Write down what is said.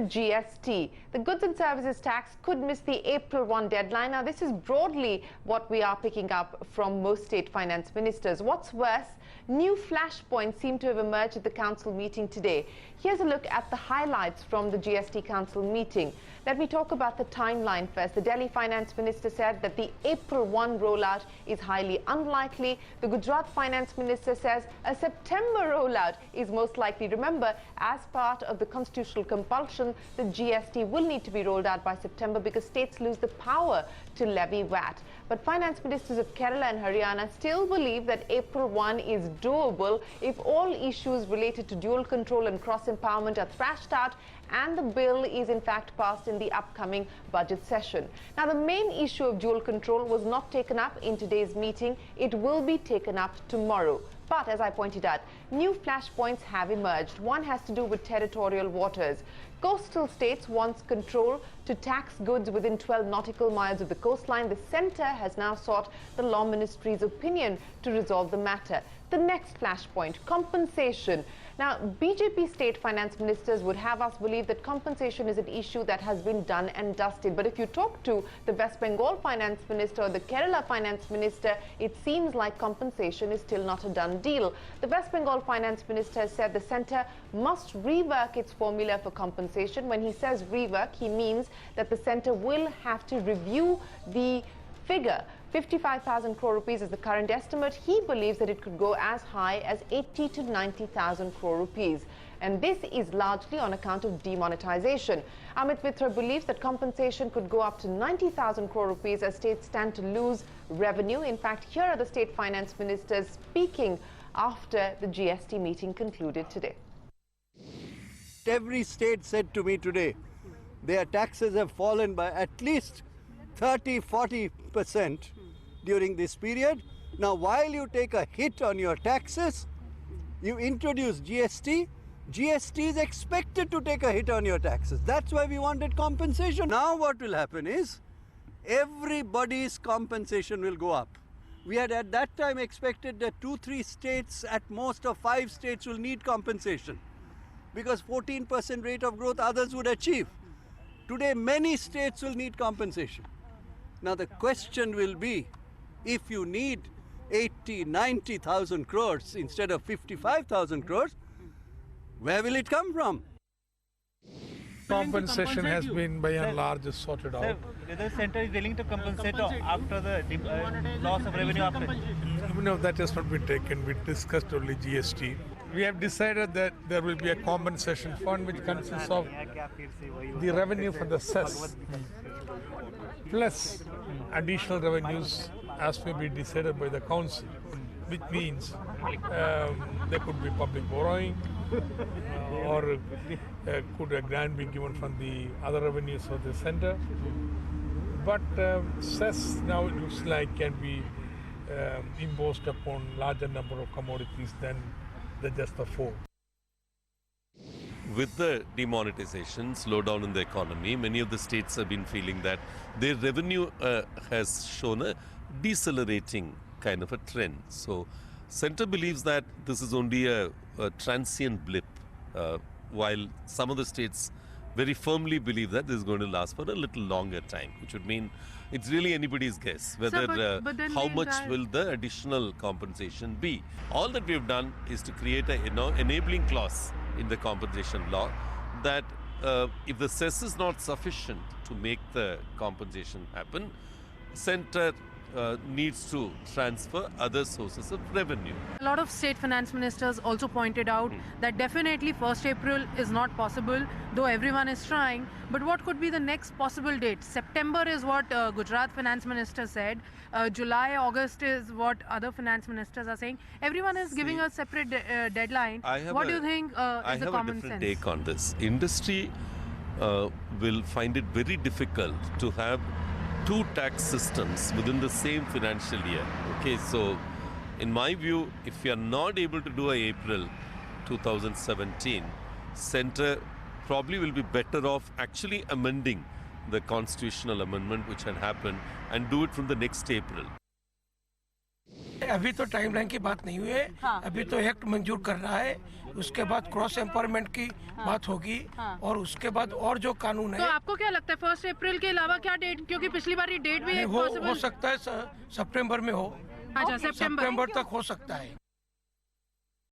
GST. The goods and services tax could miss the April 1 deadline. Now, this is broadly what we are picking up from most state finance ministers. What's worse, new flashpoints seem to have emerged at the council meeting today. Here's a look at the highlights from the GST council meeting. Let me talk about the timeline first. The Delhi finance minister said that the April 1 rollout is highly unlikely. The Gujarat finance minister says a September rollout is most likely. Remember, as part of the constitutional compulsion, the GST will need to be rolled out by September because states lose the power to levy VAT. But finance ministers of Kerala and Haryana still believe that April 1 is doable if all issues related to dual control and cross-empowerment are thrashed out and the bill is in fact passed in the upcoming budget session. Now, the main issue of dual control was not taken up in today's meeting. It will be taken up tomorrow. But as I pointed out, new flashpoints have emerged. One has to do with territorial waters. Coastal states wants control to tax goods within 12 nautical miles of the coastline. The centre has now sought the Law Ministry's opinion to resolve the matter. The next flashpoint, compensation. Now, BJP state finance ministers would have us believe that compensation is an issue that has been done and dusted. But if you talk to the West Bengal finance minister or the Kerala finance minister, it seems like compensation is still not a done deal. The West Bengal finance minister has said the centre must rework its formula for compensation. When he says rework, he means that the centre will have to review the figure. 55,000 crore rupees is the current estimate. He believes that it could go as high as 80 to 90,000 crore rupees. And this is largely on account of demonetization. Amit Mitra believes that compensation could go up to 90,000 crore rupees as states stand to lose revenue. In fact, here are the state finance ministers speaking after the GST meeting concluded today. Every state said to me today, their taxes have fallen by at least 30–40% during this period. Now, while you take a hit on your taxes, you introduce GST. GST is expected to take a hit on your taxes. That's why we wanted compensation. Now what will happen is everybody's compensation will go up. We had at that time expected that 2–3 states, at most of 5 states, will need compensation because 14% rate of growth others would achieve. Today, many states will need compensation. Now, the question will be, if you need 80–90,000 crores instead of 55,000 crores, where will it come from? Compensation has been by and large sorted out. Sir, whether the centre is willing to compensate after the loss of revenue after? No, that has not been taken. We discussed only GST. We have decided that there will be a compensation fund which consists of the revenue for the cess plus additional revenues as may be decided by the council, which means there could be public borrowing or could a grant be given from the other revenues of the centre. But cess now it looks like can be imposed upon larger number of commodities than just the 4. With the demonetization, slowdown in the economy, many of the states have been feeling that their revenue has shown a decelerating kind of a trend. So, centre believes that this is only a transient blip, while some of the states very firmly believe that this is going to last for a little longer time, which would mean it's really anybody's guess whether how much will the additional compensation be. All that we have done is to create a enabling clause in the compensation law that if the cess is not sufficient to make the compensation happen, centre needs to transfer other sources of revenue. A lot of state finance ministers also pointed out that definitely 1st April is not possible, though everyone is trying. But what could be the next possible date? September is what Gujarat finance minister said. July, August is what other finance ministers are saying. Everyone is giving a separate deadline. What do you think is the common sense? I have a different take on this. Industry will find it very difficult to have 2 tax systems within the same financial year. Okay, so in my view, if you are not able to do a April 2017, centre probably will be better off actually amending the constitutional amendment which had happened and do it from the next April. अभी तो timeline की बात नहीं हुई है। हाँ। अभी तो एक्ट मंजूर कर रहा है, उसके बाद क्रॉस एम्पावरमेंट की बात होगी और उसके बाद और जो कानून तो है। आपको क्या लगता है 1 अप्रैल के अलावा क्या डेट, क्योंकि पिछली बार ये डेट भी हो सकता है सितंबर में हो। अच्छा, सितंबर सितंबर तक हो सकता है।